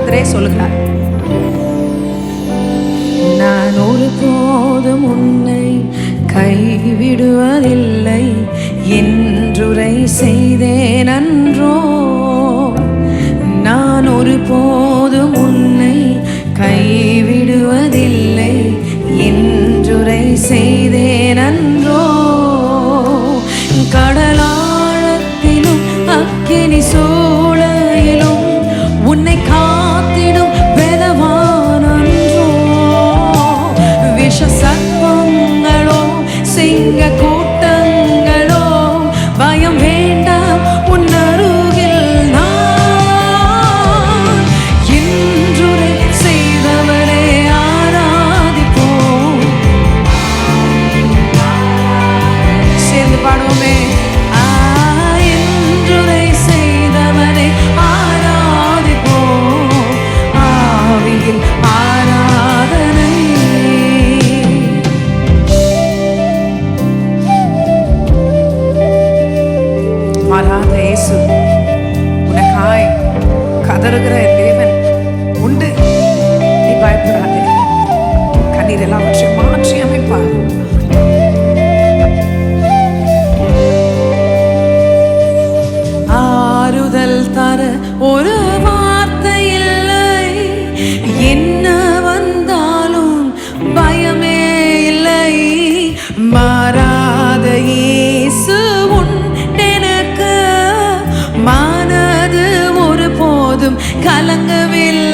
கர்த்தரே சொல்லுகிறார், நான் ஒருபோதும் உன்னை கைவிடுவதில்லை என்றுரை செய்தேன் அன்றோ. நான் ஒருபோதும் உன்னை கைவிடுவதில்லை என்றுரை செய்தேன் அன்றோ. கடலாழத்திலும் அக்கினி சூளையிலும் உன்னை காத்திடும் பலவான் அன்றோ. விஷ சர்ப்பங்களோ சிங்க கூட்டங்களோ பயம் வேண்டாம், உன் அருகில் நான். என்றுரை செய்தவரே ஆராதிப்போம். சேர்ந்து பாடுவோமே. என்றுரை செய்தவரே ஆராதிப்போம். ஆவியில் ஆராதனை. மாறாத இயேசு உனக்காய் கதறுகிற தேவன் உண்டு. நீ பயப்படாதே. கண்ணீர் எல்லாவற்றையும் மாற்றி அமைப்பார். ஆறுதல் தர ஒரு வார்த்தை இல்லை, என்ன வந்தாலும் பயமே இல்லை. மாறாத இயேசு உண்டெனக்கு, மனது ஒருபோதும் கலங்கவில்லை.